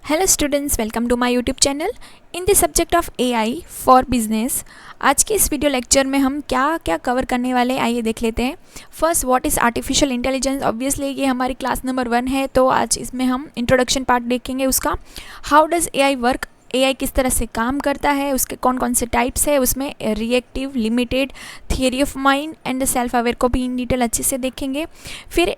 Hello students, welcome to my YouTube channel in the subject of AI for business. आज के इस video lecture में हम क्या क्या कवर करने वाले हैं, आइए देख लेते हैं। First, what is artificial intelligence. Obviously ये हमारी क्लास नंबर 1 है, तो आज इसमें हम इंट्रोडक्शन पार्ट देखेंगे उसका। How does AI work, AI किस तरह से काम करता है, उसके कौन कौन से टाइप्स है, उसमें reactive, limited, theory of mind and self aware को भी इन डिटेल अच्छे से देखेंगे। फिर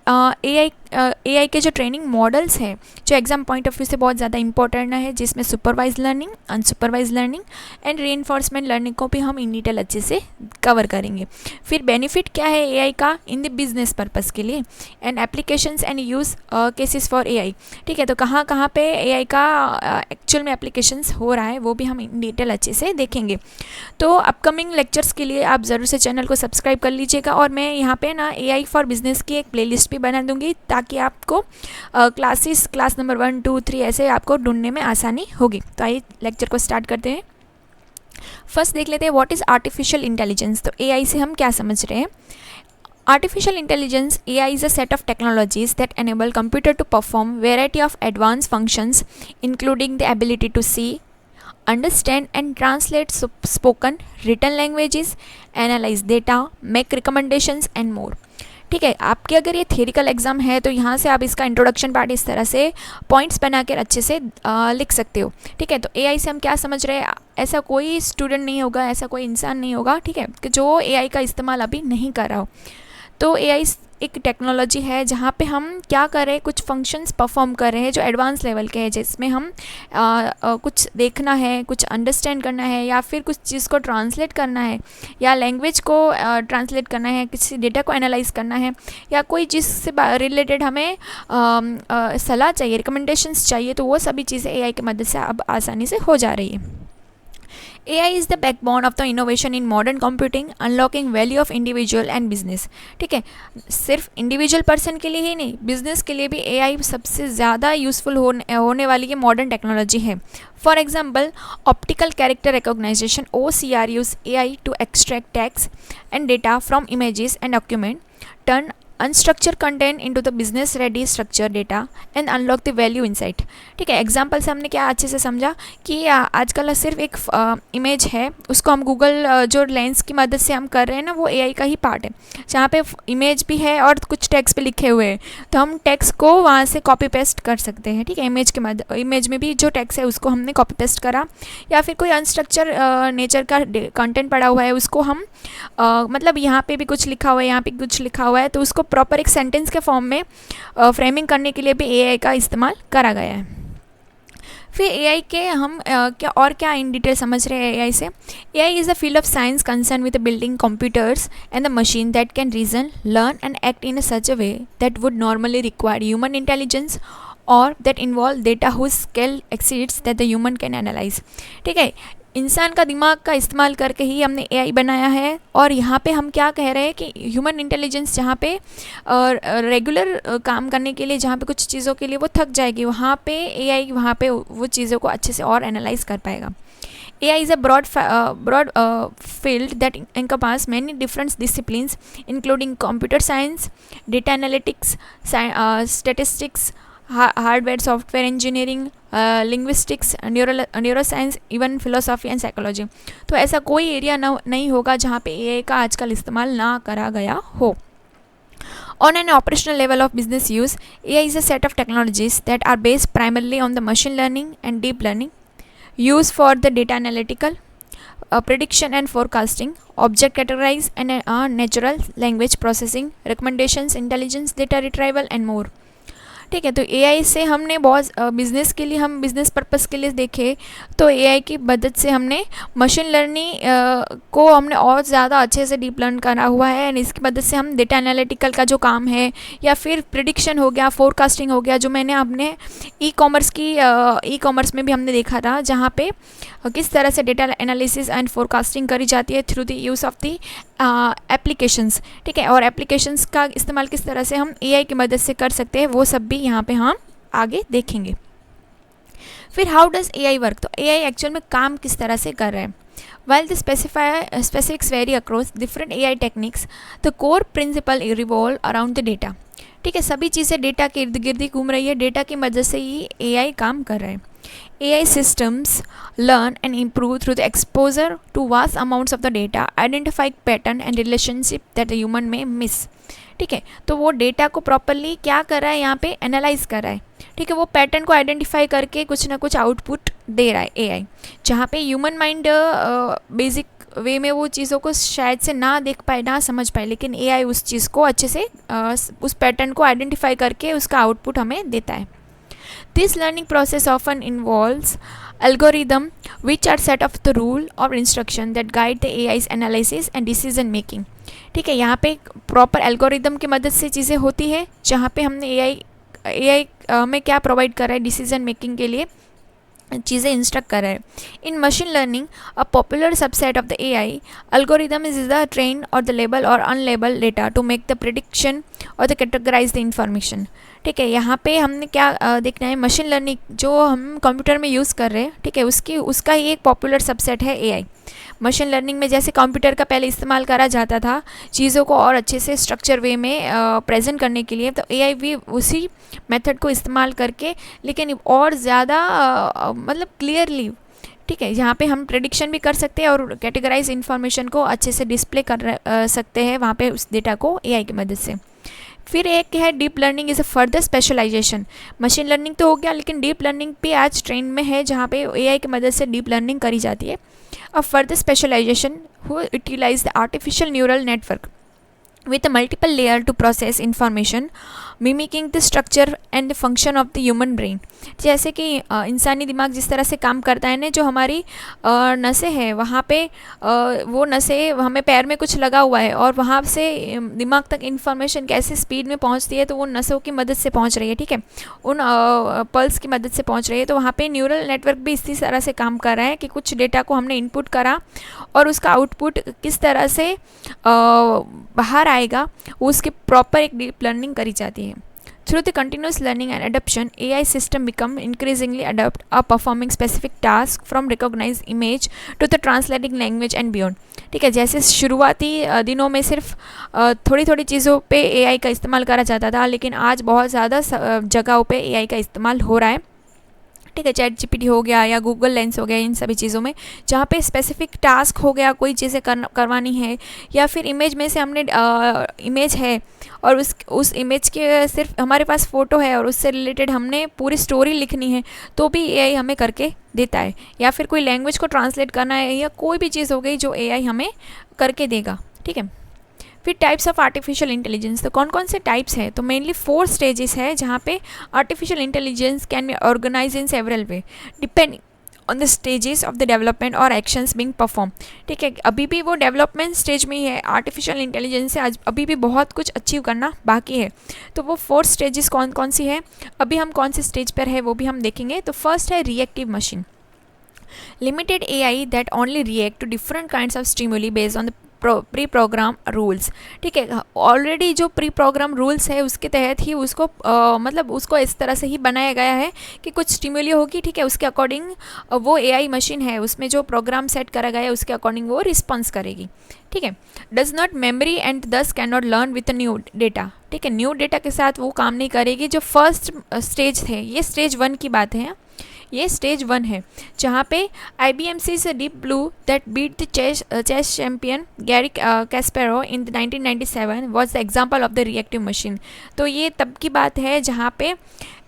एआई के जो ट्रेनिंग मॉडल्स है जो एग्जाम पॉइंट ऑफ व्यू से बहुत ज़्यादा इंपॉर्टेंट है, जिसमें supervise learning, unsupervise learning and reinforcement learning को भी हम इन डिटेल अच्छे से कवर करेंगे। फिर बेनिफिट क्या है एआई का इन द बिजनेस पर्पज़ के लिए, and applications and use cases for AI. ठीक है, तो कहाँ कहाँ पे एआई का एक्चुअल में एप्लीकेशंस हो रहा है वो भी हम इन डिटेल अच्छे से देखेंगे। तो अपकमिंग लेक्चर्स के लिए आप ज़रूर से चैनल को सब्सक्राइब कर लीजिएगा, और मैं यहाँ पे ना एआई फॉर बिजनेस की एक प्लेलिस्ट भी बना दूँगी ताकि आपको क्लास नंबर 1, 2, 3 ऐसे आपको ढूंढने में आसानी होगी। तो आइए लेक्चर को स्टार्ट करते हैं। फर्स्ट देख लेते हैं व्हाट इज़ आर्टिफिशियल इंटेलिजेंस। तो एआई से हम क्या समझ रहे हैं। Artificial intelligence (AI) is a set of technologies that enable computer to perform variety of advanced functions, including the ability to see, understand and translate spoken, written languages, analyze data, make recommendations and more। ठीक है, आपके अगर ये थियरिकल exam है तो यहाँ से आप इसका इंट्रोडक्शन पार्ट इस तरह से पॉइंट्स बना कर अच्छे से लिख सकते हो। ठीक है, तो एआई से हम क्या समझ रहे हैं, ऐसा कोई स्टूडेंट नहीं होगा, ऐसा कोई इंसान नहीं होगा, ठीक है, कि जो एआई का इस्तेमाल अभी नहीं कर रहा हो। तो एआई एक टेक्नोलॉजी है जहाँ पे हम क्या कर रहे हैं, कुछ फंक्शंस परफॉर्म कर रहे हैं जो एडवांस लेवल के हैं, जिसमें हम कुछ देखना है, कुछ अंडरस्टैंड करना है, या फिर कुछ चीज़ को ट्रांसलेट करना है, या लैंग्वेज को ट्रांसलेट करना है, किसी डेटा को एनालाइज करना है, या कोई चीज़ से रिलेटेड हमें सलाह चाहिए, रिकमेंडेशंस चाहिए, तो वो सभी चीज़ें एआई की मदद से अब आसानी से हो जा रही है। AI is the backbone of the innovation in modern computing, unlocking value of individual and business। ठीक है, सिर्फ इंडिविजुअल पर्सन के लिए ही नहीं, बिजनेस के लिए भी AI सबसे ज़्यादा यूज़फुल होने वाली ये मॉडर्न टेक्नोलॉजी है। For example, optical character recognization OCR use AI to extract text and data from images and document, turn unstructured content into the business ready structure data and unlock the value insight. ठीक है, example से हमने क्या अच्छे से समझा कि आजकल सिर्फ एक इमेज है, उसको हम गूगल जो लेंस की मदद से हम कर रहे हैं ना, वो एआई का ही पार्ट है, जहाँ पे इमेज भी है और कुछ टेक्स्ट पे लिखे हुए हैं, तो हम टेक्स्ट को वहाँ से कॉपी पेस्ट कर सकते हैं। ठीक है, इमेज में भी जो टेक्स्ट है उसको हमने कॉपी पेस्ट करा, या फिर कोई अनस्ट्रक्चर नेचर का कंटेंट पड़ा हुआ है उसको हम मतलब यहाँ पे भी कुछ लिखा हुआ है, यहाँ पे कुछ लिखा हुआ है, तो उसको प्रॉपर एक सेंटेंस के फॉर्म में फ्रेमिंग करने के लिए भी एआई का इस्तेमाल करा गया है। फिर एआई के हम क्या इन डिटेल समझ रहे हैं एआई से। AI is a field of science concern with building computers and the machine that can reason, learn and act in such a way that would normally require human intelligence और that involve data whose scale exceeds that the human can analyse. ठीक है, इंसान का दिमाग का इस्तेमाल करके ही हमने एआई बनाया है, और यहाँ पे हम क्या कह रहे हैं कि ह्यूमन इंटेलिजेंस जहाँ पे रेगुलर काम करने के लिए, जहाँ पे कुछ चीज़ों के लिए वो थक जाएगी, वहाँ पे एआई वहाँ पे वो चीज़ों को अच्छे से और एनालाइज कर पाएगा। AI is a broad field that encompasses many different disciplines, including computer science, data analytics, statistics, hardware software engineering, linguistics, neuroscience, even philosophy and psychology. तो ऐसा कोई एरिया नहीं होगा जहाँ पे एआई का आजकल इस्तेमाल ना करा गया हो। On an operational level of business use, AI is a set of technologies that are based primarily on the machine learning and deep learning, used for the data analytical, prediction and forecasting, object categorize and natural language processing, recommendations, intelligence, data retrieval and more। ठीक है, तो AI से हमने बहुत business के लिए, हम business purpose के लिए देखे तो एआई की मदद से हमने मशीन लर्निंग को हमने और ज़्यादा अच्छे से डीप लर्न करा हुआ है, एंड इसकी मदद से हम डेटा एनालिटिकल का जो काम है, या फिर प्रिडिक्शन हो गया, फोरकास्टिंग हो गया, जो मैंने अपने ई कॉमर्स में भी हमने देखा था, जहाँ पे किस तरह से डेटा एनालिसिस एंड फोरकास्टिंग करी जाती है through the use of the applications. ठीक है, और एप्लीकेशंस का इस्तेमाल किस तरह से हम एआई की मदद से कर सकते हैं, वो सब भी यहाँ पे हम आगे देखेंगे। फिर हाउ डज़ एआई वर्क। तो एआई एक्चुअल में काम किस तरह से कर रहा है। While the specifics vary across different AI techniques, the core principle revolve around the data। ठीक है, सभी चीज़ें डेटा के इर्द गिर्द ही घूम रही है, डेटा की मदद से ही एआई काम कर रहा है। AI systems learn and improve through the exposure to vast amounts of the data, identify pattern and relationship that the human may miss. ठीक है, तो वो डेटा को प्रॉपरली क्या कर रहा है, यहाँ पे एनालाइज कर रहा है. ठीक है, वो पैटर्न को आइडेंटिफाई करके कुछ ना कुछ आउटपुट दे रहा है एआई, जहाँ पे ह्यूमन माइंड बेसिक वे में वो चीज़ों को शायद से ना देख पाए, ना समझ पाए, लेकिन एआई उस चीज़ को अच्छे से उस पैटर्न को आइडेंटिफाई करके उसका आउटपुट हमें देता है. This learning process often involves algorithm which are set of the rule or instruction that guide the AI's analysis and decision making. ठीक है, यहाँ पे प्रॉपर एल्गोरिदम की मदद से चीज़ें होती है, जहाँ पे हमने एआई में क्या प्रोवाइड करा है डिसीजन मेकिंग के लिए चीज़ें इंस्ट्रक्ट कर रहे हैं. In machine learning a popular subset of the AI algorithm is the train or the label or unlabeled data to make the prediction or the categorize the information. ठीक है, यहाँ पे हमने क्या देखना है, मशीन लर्निंग जो हम कंप्यूटर में यूज़ कर रहे हैं, ठीक है, उसका ही एक पॉपुलर सबसेट है एआई. मशीन लर्निंग में जैसे कंप्यूटर का पहले इस्तेमाल करा जाता था चीज़ों को और अच्छे से स्ट्रक्चर वे में प्रेजेंट करने के लिए, तो एआई भी उसी मेथड को इस्तेमाल करके लेकिन और ज़्यादा मतलब क्लियरली, ठीक है, यहाँ पे हम प्रेडिक्शन भी कर सकते हैं और कैटेगराइज इन्फॉर्मेशन को अच्छे से डिस्प्ले कर सकते हैं वहाँ पे उस डेटा को एआई की मदद से. फिर एक है deep learning is a further specialisation. Machine learning तो हो गया, लेकिन डीप लर्निंग भी आज ट्रेंड में है, जहाँ पे एआई की मदद से डीप लर्निंग करी जाती है. A further specialisation who utilise the artificial neural network with a multiple layer to process information mimicking the structure and the function of the human brain. जैसे कि इंसानी दिमाग जिस तरह से काम करता है ना, जो हमारी नसें हैं वहाँ पे वो नसें हमें पैर में कुछ लगा हुआ है और वहाँ से दिमाग तक इंफॉर्मेशन कैसे स्पीड में पहुँचती है, तो वो नसों की मदद से पहुँच रही है. ठीक है, उन पल्स की मदद से पहुँच रही है. तो वहाँ पे न्यूरल नेटवर्क भी इसी तरह से काम कर रहा है कि कुछ डेटा को हमने इनपुट करा और उसका आउटपुट किस तरह से बाहर आएगा, उसकी प्रॉपर एक डीप लर्निंग करी जाती है. Through the continuous learning and adaptation, AI system become increasingly adept at performing specific tasks from recognized image to the translating language and beyond. ठीक है, जैसे शुरुआती दिनों में सिर्फ थोड़ी थोड़ी चीज़ों पे AI का इस्तेमाल करा जाता था, लेकिन आज बहुत ज़्यादा जगहों पे AI का इस्तेमाल हो रहा है. ठीक है, चैट जीपीटी हो गया या गूगल लेंस हो गया, इन सभी चीज़ों में जहाँ पे स्पेसिफिक टास्क हो गया, कोई चीज़ें करवानी है, या फिर इमेज में से हमने इमेज है और उस इमेज के सिर्फ हमारे पास फ़ोटो है और उससे रिलेटेड हमने पूरी स्टोरी लिखनी है, तो भी एआई हमें करके देता है. या फिर कोई लैंग्वेज को ट्रांसलेट करना है या कोई भी चीज़ हो गई जो एआई हमें करके देगा. ठीक है, फिर टाइप्स ऑफ आर्टिफिशियल इंटेलिजेंस, तो कौन कौन से टाइप्स है, तो मेनली 4 स्टेजेस है जहाँ पे artificial intelligence can be organise in several way depending on the stages of the development और एक्शंस बीइंग परफॉर्म. ठीक है, अभी भी वो डेवलपमेंट स्टेज में ही है. आर्टिफिशियल इंटेलिजेंस से आज अभी भी बहुत कुछ अचीव करना बाकी है. तो वो 4 स्टेजेस कौन कौन सी है, अभी हम कौन से स्टेज पर है वो भी हम देखेंगे. तो फर्स्ट है reactive machine. Limited AI that only react to different kinds of stimuli based on the pre program rules. ठीक है, ऑलरेडी जो प्री प्रोग्राम रूल्स है उसके तहत ही उसको मतलब उसको इस तरह से ही बनाया गया है कि कुछ स्टिमुली होगी, ठीक है, उसके अकॉर्डिंग वो एआई मशीन है उसमें जो प्रोग्राम सेट करा गया है उसके अकॉर्डिंग वो रिस्पॉन्स करेगी. ठीक है, डज नॉट मेमोरी एंड दस can not learn with new data. ठीक है, न्यू डेटा के साथ वो काम नहीं करेगी. जो फर्स्ट स्टेज थे, ये स्टेज 1 की बात है, ये स्टेज 1 है, जहाँ पे IBM से Deep Blue that beat the chess champion Garry Kasparov in 1997 was the example of the reactive machine. तो ये तब की बात है जहाँ पे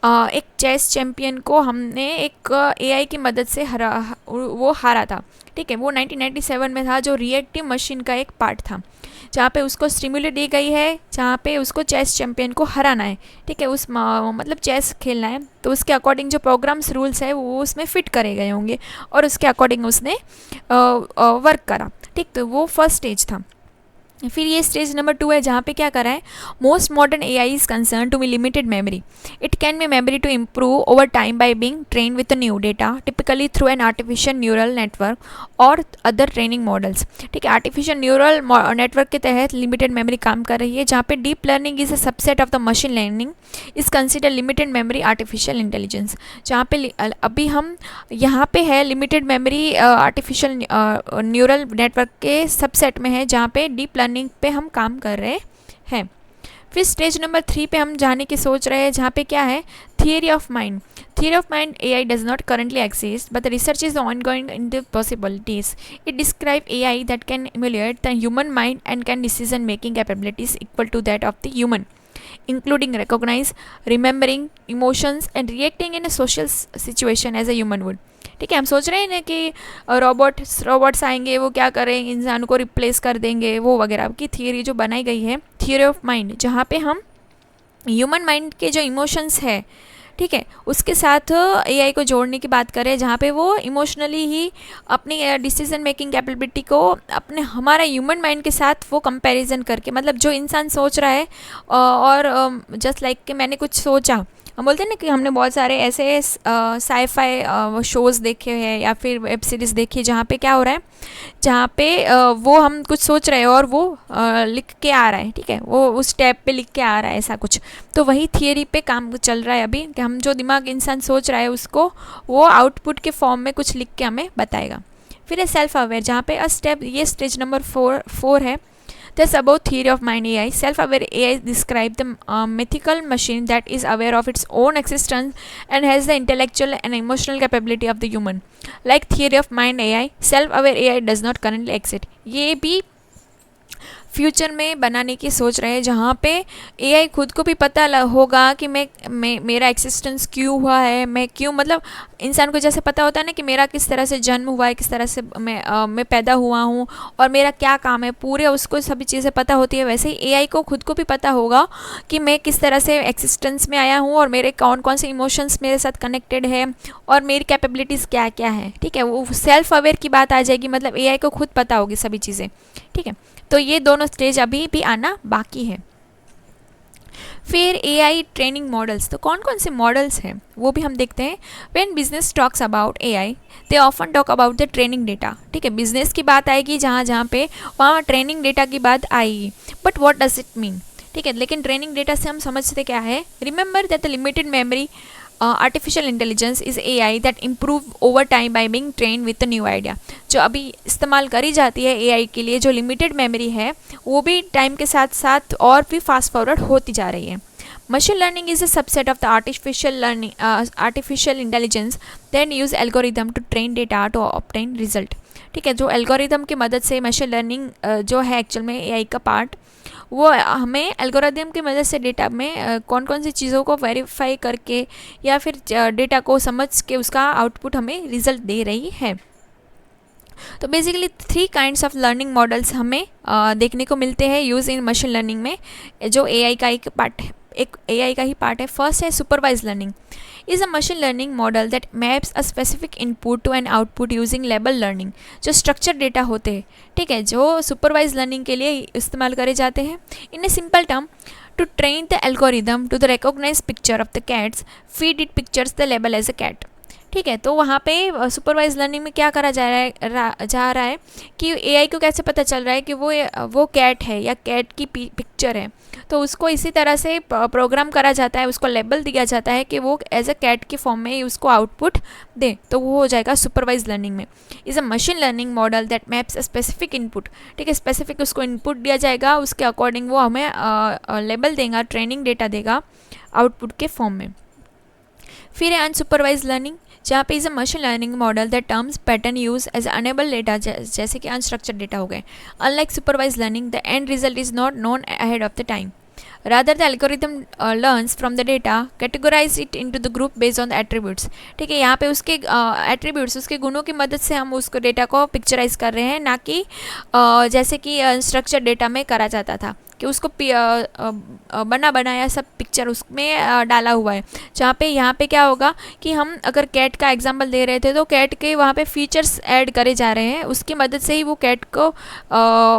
एक चेस चैम्पियन को हमने एक AI की मदद से हारा था. ठीक है, वो 1997 में था, जो रिएक्टिव मशीन का एक पार्ट था, जहाँ पे उसको स्टिमुलेट दी गई है, जहाँ पे उसको चेस चैम्पियन को हराना है. ठीक है, उस मतलब चेस खेलना है, तो उसके अकॉर्डिंग जो प्रोग्राम्स रूल्स है वो उसमें फिट करे गए होंगे और उसके अकॉर्डिंग उसने वर्क करा. ठीक, तो वो फर्स्ट स्टेज था. फिर ये स्टेज नंबर 2 है, जहाँ पे क्या करा है, most modern AI is concern to be limited memory. It can be memory to improve over time by being train with new data typically through an artificial neural network और other training models. ठीक है, artificial neural network के तहत limited memory काम कर रही है, जहाँ पे deep learning is a subset of the machine learning is consider limited memory artificial intelligence. जहाँ पे अभी हम यहाँ पे है limited memory artificial neural network के सबसेट में है, जहाँ पे डीप लर्निंग पे हम काम कर रहे हैं. फिर स्टेज नंबर 3 पे हम जाने की सोच रहे हैं, जहाँ पे क्या है, theory of mind. Theory of mind AI does not currently exist, but the research is ongoing into possibilities. It describes AI that can emulate the human mind and can decision making capabilities equal to that of the human, including recognize, remembering emotions and reacting in a social situation as a human would. ठीक है, हम सोच रहे हैं ना कि robots आएंगे, वो क्या करें, इंसान को रिप्लेस कर देंगे, वो वगैरह की थियरी जो बनाई गई है, थियरी ऑफ माइंड, जहाँ पे हम ह्यूमन माइंड के जो इमोशंस है, ठीक है, उसके साथ एआई को जोड़ने की बात करें, जहाँ पे वो इमोशनली ही अपनी डिसीजन मेकिंग कैपेबिलिटी को अपने हमारा ह्यूमन माइंड के साथ वो कंपैरिजन करके, मतलब जो इंसान सोच रहा है और जस्ट लाइक कि मैंने कुछ सोचा, हम बोलते हैं ना कि हमने बहुत सारे ऐसे साईफाई शोज़ देखे हैं या फिर वेब सीरीज़ देखी, जहाँ पे क्या हो रहा है, जहाँ पे वो हम कुछ सोच रहे हैं और वो लिख के आ रहा है, ठीक है, वो उस टैब पे लिख के आ रहा है, ऐसा कुछ. तो वही थियरी पे काम चल रहा है अभी, कि हम जो दिमाग इंसान सोच रहा है उसको वो आउटपुट के फॉर्म में कुछ लिख के हमें बताएगा. फिर है सेल्फ अवेयर, जहाँ पे ये स्टेज नंबर 4 है. Thus, about theory of mind AI, self-aware AI describe the mythical machine that is aware of its own existence and has the intellectual and emotional capability of the human. Like theory of mind AI, self-aware AI does not currently exist. ये भी future में बनाने की सोच रहे हैं, जहाँ पे एआई खुद को भी पता होगा कि मेरा एक्सिस्टेंस क्यों हुआ है, मैं क्यों, मतलब इंसान को जैसे पता होता है ना कि मेरा किस तरह से जन्म हुआ है, किस तरह से मैं पैदा हुआ हूँ और मेरा क्या काम है, पूरे उसको सभी चीज़ें पता होती है, वैसे ही एआई को खुद को भी पता होगा कि मैं किस तरह से एक्सिस्टेंस में आया हूँ और मेरे कौन कौन से इमोशंस मेरे साथ कनेक्टेड है और मेरी कैपेबिलिटीज़ क्या क्या है. ठीक है, वो सेल्फ अवेयर की बात आ जाएगी, मतलब एआई को खुद पता होगी सभी चीज़ें. ठीक है, तो ये दोनों स्टेज अभी भी आना बाकी है. फिर एआई ट्रेनिंग मॉडल्स, तो कौन कौन से मॉडल्स हैं वो भी हम देखते हैं. When business talks about AI they often talk about the training data. ठीक है, बिजनेस की बात आएगी जहाँ जहाँ पे वहाँ ट्रेनिंग डेटा की बात आएगी. But what does it mean. ठीक है, लेकिन ट्रेनिंग डेटा से हम समझते क्या है. Remember that the limited memory artificial intelligence is AI that improve over time by being train with a new idea. जो अभी इस्तेमाल करी जाती है एआई के लिए, जो लिमिटेड मेमोरी है, वो भी टाइम के साथ साथ और भी फास्ट फॉरवर्ड होती जा रही है. Machine learning is a subset of the artificial intelligence than use algorithm to train data to obtain result. ठीक है, जो एल्गोरिदम की मदद से मशीन लर्निंग जो है एक्चुअल में एआई का पार्ट, वो हमें एल्गोरिदम की मदद से डेटा में कौन कौन सी चीज़ों को वेरीफाई करके या फिर डेटा को समझ के उसका आउटपुट हमें रिजल्ट दे रही है. तो basically 3 kinds of learning models हमें देखने को मिलते हैं यूज़ इन मशीन लर्निंग में, जो एआई का एक पार्ट है, एक एआई का ही पार्ट है. फर्स्ट है supervise learning. Is a machine learning model that maps a specific input to an output using label learning. जो स्ट्रक्चर डेटा होते हैं, ठीक है, जो सुपरवाइज लर्निंग के लिए इस्तेमाल करे जाते हैं. In a simple term, to train the algorithm to the recognise picture of the cats, feed it pictures the label as a cat. ठीक है, तो वहाँ पे सुपरवाइज लर्निंग में क्या करा जा रहा है कि एआई को कैसे पता चल रहा है कि वो कैट है या कैट की पिक्चर है, तो उसको इसी तरह से प्रोग्राम करा जाता है, उसको लेबल दिया जाता है कि वो एज अ कैट के फॉर्म में उसको आउटपुट दे, तो वो हो जाएगा सुपरवाइज लर्निंग में. Is a machine learning model that maps a specific input. ठीक है, स्पेसिफिक उसको इनपुट दिया जाएगा, उसके अकॉर्डिंग वो हमें लेबल देगा, ट्रेनिंग डेटा देगा आउटपुट के फॉर्म में. फिर है अनसुपरवाइज लर्निंग, जहाँ पे is a machine learning model that terms pattern use as unable data, जैसे कि अनस्ट्रक्चर्ड डेटा हो गए. Unlike supervise learning, the end result is not known ahead of the time. Rather, the algorithm learns from the data, categorize it into the group based on the attributes. ठीक है, यहाँ पे उसके attributes, उसके गुणों की मदद से हम उसको डेटा को पिक्चराइज कर रहे हैं, ना कि जैसे कि स्ट्रक्चर डेटा में करा जाता था कि उसको बनाया सब पिक्चर उसमें डाला हुआ है. जहाँ पे यहाँ पे क्या होगा कि हम अगर कैट का एग्जांपल दे रहे थे, तो कैट के वहाँ पे फीचर्स ऐड करे जा रहे हैं, उसकी मदद से ही वो कैट को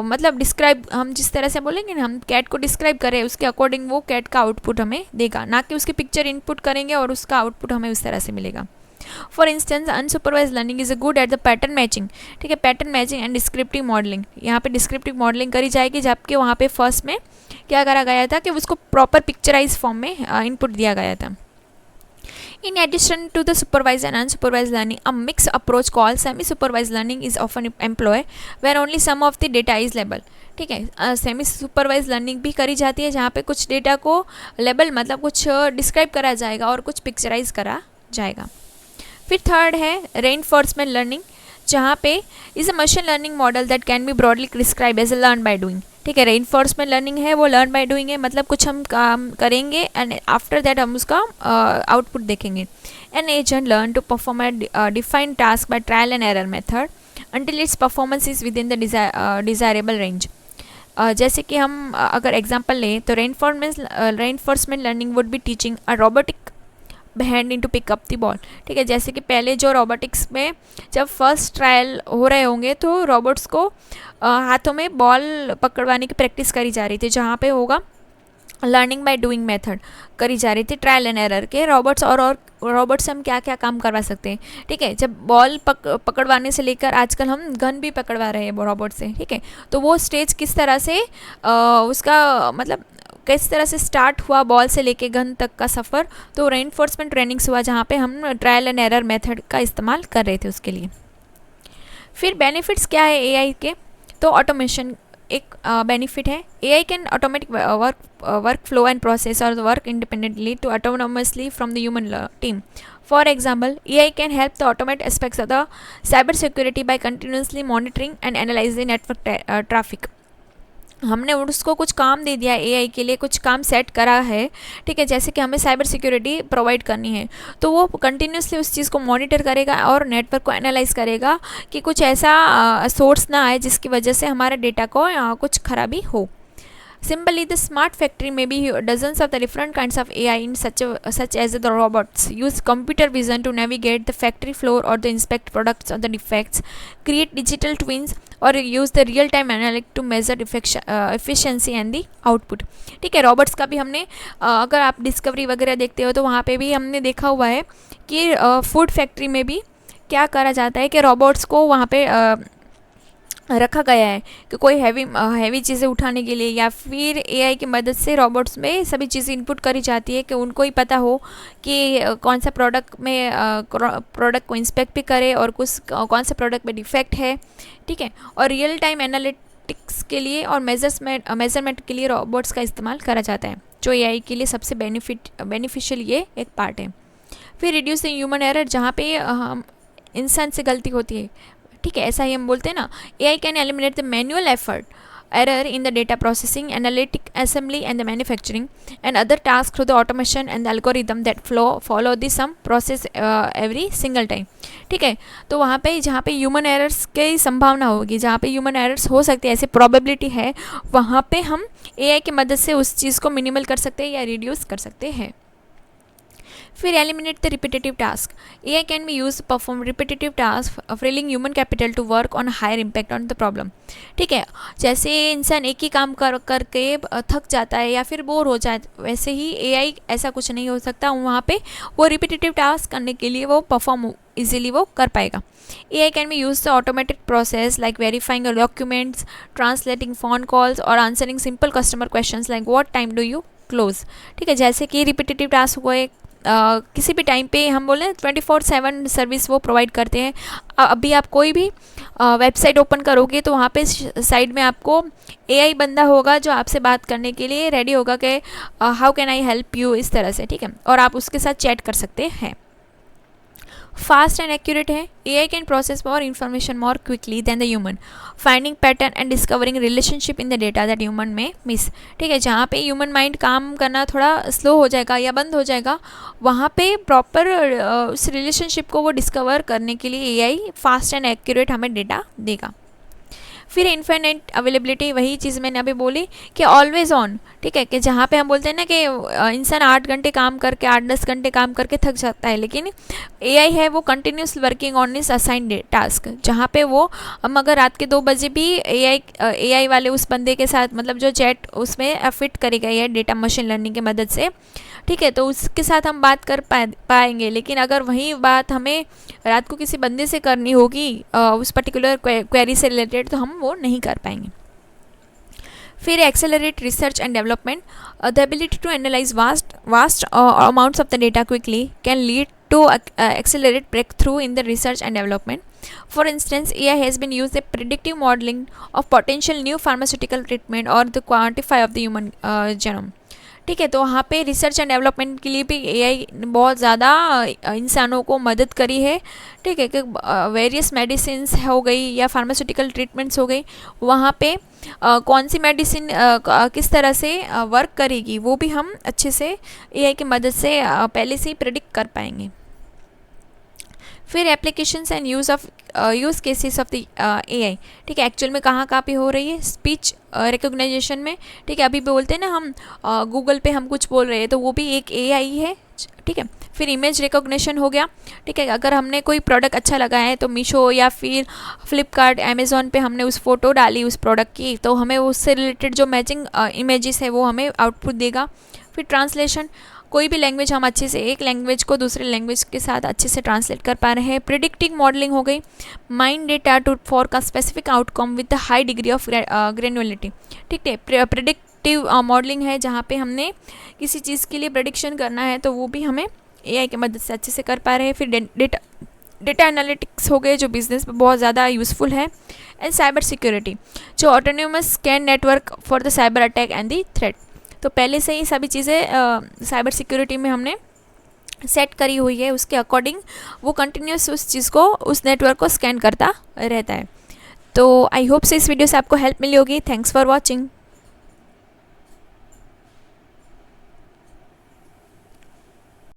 मतलब डिस्क्राइब, हम जिस तरह से बोलेंगे ना, हम कैट को डिस्क्राइब करें, उसके अकॉर्डिंग वो कैट का आउटपुट हमें देगा, ना कि उसकी पिक्चर इनपुट करेंगे और उसका आउटपुट हमें उस तरह से मिलेगा. For instance, unsupervise learning is a good at the pattern matching. ठीक है, pattern matching and descriptive modelling. यहाँ पे डिस्क्रिप्टिव मॉडलिंग करी जाएगी, जबकि वहाँ पे फर्स्ट में क्या करा गया था कि उसको प्रॉपर पिक्चराइज फॉर्म में इनपुट दिया गया था. In addition to the supervised and unsupervised learning, a mixed approach called semi-supervised learning is often employed, where only some of the data is labeled. ठीक है, सेमी सुपरवाइज लर्निंग भी करी जाती है जहाँ पे कुछ डेटा को लेबल मतलब कुछ डिस्क्राइब करा जाएगा और कुछ पिक्चराइज करा जाएगा. फिर थर्ड है रेनफोर्समेंट लर्निंग, जहाँ पे is a machine learning model that can be broadly describe as a learn by doing. ठीक है, रेनफोर्समेंट लर्निंग है वो लर्न बाय डूइंग है, मतलब कुछ हम काम करेंगे एंड आफ्टर दैट हम उसका आउटपुट देखेंगे. An agent learn to perform a defined task by trial and error method until its performance is within the desirable range. जैसे कि हम अगर एग्जांपल लें तो reinforcement learning would be teaching a robotic hand into pick up the ball. ठीक है, जैसे कि पहले जो रोबोटिक्स में जब फर्स्ट ट्रायल हो रहे होंगे तो रोबोट्स को हाथों में बॉल पकड़वाने की प्रैक्टिस करी जा रही थी, जहाँ पे होगा लर्निंग बाय डूइंग मेथड करी जा रही थी, ट्रायल एंड एरर के रोबोट्स और रोबोट से हम क्या क्या काम करवा सकते हैं. ठीक है, जब बॉल पकड़वाने से लेकर आजकल हम गन भी पकड़वा रहे हैं रोबोट से. ठीक है, तो वो स्टेज किस तरह से उसका मतलब किस तरह से स्टार्ट हुआ बॉल से लेके गन तक का सफ़र, तो रेनफोर्समेंट ट्रेनिंग्स हुआ जहाँ पे हम ट्रायल एंड एरर मेथड का इस्तेमाल कर रहे थे उसके लिए. फिर बेनिफिट्स क्या है एआई के, तो ऑटोमेशन एक बेनिफिट है. AI can automatic workflow and process और work independently to autonomously from the human team. For example, AI can help to automate aspects of the cyber security by continuously monitoring and analyzing network traffic. हमने उसको कुछ काम दे दिया AI के लिए, कुछ काम सेट करा है. ठीक है, जैसे कि हमें साइबर सिक्योरिटी प्रोवाइड करनी है तो वो कंटिन्यूसली उस चीज़ को मॉनिटर करेगा और नेटवर्क को एनालाइज करेगा कि कुछ ऐसा सोर्स ना आए जिसकी वजह से हमारे डेटा को कुछ खराबी हो. Simply, the smart factory may be dozens of the different kinds of AI in such as the robots use computer vision to navigate the factory floor or to inspect products or the defects, create digital twins और use the real time analytics to measure efficiency and the output. ठीक है, robots का भी हमने अगर आप discovery वगैरह देखते हो तो वहाँ पे भी हमने देखा हुआ है कि फूड फैक्ट्री में भी क्या करा जाता है कि रोबोट्स को वहाँ पे रखा गया है कि कोई हैवी चीज़ें उठाने के लिए, या फिर एआई की मदद से रोबोट्स में सभी चीज़ें इनपुट करी जाती है कि उनको ही पता हो कि कौन सा प्रोडक्ट में प्रोडक्ट को इंस्पेक्ट भी करे और कौन सा प्रोडक्ट में डिफेक्ट है. ठीक है, और रियल टाइम एनालिटिक्स के लिए और मेजरमेंट के लिए रोबोट्स का इस्तेमाल करा जाता है, जो एआई के लिए सबसे बेनिफिशियल ये एक पार्ट है. फिर रिड्यूसिंग ह्यूमन एरर, जहाँ पे इंसान से गलती होती है. ठीक है, ऐसा ही हम बोलते हैं ना, AI can eliminate the manual error in the data processing, analytic assembly and the manufacturing and other tasks through the automation and the algorithm that follow the sum process every single time. ठीक है, तो वहाँ पे जहाँ पे human errors की संभावना होगी, जहाँ पे ह्यूमन एरर्स हो सकते हैं, ऐसी प्रोबेबिलिटी है, वहाँ पे हम AI की मदद से उस चीज़ को मिनिमल कर सकते हैं या रिड्यूस कर सकते हैं. फिर eliminate the repetitive task. AI can be use perform repetitive task freeing human capital to work on higher impact on the problem. ठीक है, जैसे इंसान एक ही काम करके थक जाता है या फिर बोर हो जाए, वैसे ही AI ऐसा कुछ नहीं हो सकता. वहाँ पे वो रिपीटेटिव टास्क करने के लिए वो परफॉर्म इजीली वो कर पाएगा. AI can be use the automated process like verifying documents, translating phone calls और answering simple customer questions like what time do you close. ठीक है, जैसे कि रिपीटेटिव टास्क हुए किसी भी टाइम पे हम बोले 24/7 सर्विस वो प्रोवाइड करते हैं. अभी आप कोई भी वेबसाइट ओपन करोगे तो वहाँ पे साइड में आपको AI बंदा होगा जो आपसे बात करने के लिए रेडी होगा कि how can I help you, इस तरह से. ठीक है, और आप उसके साथ चैट कर सकते हैं. फास्ट एंड एक्यूरेट है. AI can process more information more quickly than the human, finding pattern and discovering relationship in the data that human में मिस. ठीक है, जहाँ पे ह्यूमन माइंड काम करना थोड़ा स्लो हो जाएगा या बंद हो जाएगा, वहाँ पे प्रॉपर उस रिलेशनशिप को वो डिस्कवर करने के लिए AI फास्ट एंड एक्यूरेट हमें डेटा देगा. फिर इन्फिनिट अवेलेबिलिटी, वही चीज़ मैंने अभी बोली कि ऑलवेज ऑन. ठीक है, कि जहाँ पे हम बोलते हैं ना कि इंसान 8 घंटे काम करके 8-10 घंटे काम करके थक जाता है, लेकिन AI है वो कंटिन्यूस वर्किंग ऑन इस असाइंड टास्क, जहाँ पे वो हम अगर रात के 2 बजे भी AI वाले उस बंदे के साथ मतलब जो चैट उसमें फिट करेगा ये डेटा मशीन लर्निंग की मदद से. ठीक है, तो उसके साथ हम बात कर पाएंगे, लेकिन अगर वही बात हमें रात को किसी बंदे से करनी होगी उस पर्टिकुलर क्वेरी से रिलेटेड, तो हम वो नहीं कर पाएंगे. फिर accelerate research and development, the ability to analyse vast amounts of the data quickly can lead to accelerate breakthrough in the research and development. For instance, AI has been used in predictive modeling of potential new pharmaceutical treatment or the quantify of the human genome. ठीक है, तो वहाँ पे research and development के लिए भी AI बहुत ज़्यादा इंसानों को मदद करी है। ठीक है, कि वेरियस मेडिसिन्स हो गई या फार्मास्यूटिकल ट्रीटमेंट्स हो गई, वहाँ पे कौन सी मेडिसिन किस तरह से वर्क करेगी वो भी हम अच्छे से एआई की मदद से पहले से ही प्रेडिक्ट कर पाएंगे। फिर applications and use cases of the AI. ठीक है, एक्चुअल में कहाँ पे हो रही है, स्पीच रिकॉग्नाइजेशन में। ठीक है, अभी बोलते हैं ना हम गूगल पे हम कुछ बोल रहे हैं तो वो भी एक एआई है। ठीक है, फिर इमेज रिकॉग्निशन हो गया। ठीक है, अगर हमने कोई प्रोडक्ट अच्छा लगा है तो मीशो या फिर फ्लिपकार्ट, अमेज़ॉन पे हमने उस फोटो डाली उस प्रोडक्ट की, तो हमें उससे रिलेटेड जो मैचिंग इमेजेस है वो हमें आउटपुट देगा। फिर ट्रांसलेशन, कोई भी लैंग्वेज हम अच्छे से एक लैंग्वेज को दूसरे लैंग्वेज के साथ अच्छे से ट्रांसलेट कर पा रहे हैं। प्रिडिक्टिव मॉडलिंग हो गई, mined data to forecast specific outcome with the high degree of granularity. ठीक है, प्रिडिक्टिव मॉडलिंग है जहाँ पे हमने किसी चीज़ के लिए प्रेडिक्शन करना है तो वो भी हमें एआई की मदद से अच्छे से कर पा रहे हैं। फिर डेटा एनालिटिक्स हो गए जो बिजनेस में बहुत ज़्यादा यूज़फुल है। एंड साइबर सिक्योरिटी, जो autonomous scan network for the cyber attack and the threat. तो पहले से ही सभी चीज़ें साइबर सिक्योरिटी में हमने सेट करी हुई है, उसके अकॉर्डिंग वो कंटिन्यूस उस चीज़ को, उस नेटवर्क को स्कैन करता रहता है। तो आई होप से इस वीडियो से आपको हेल्प मिली होगी। Thanks for watching.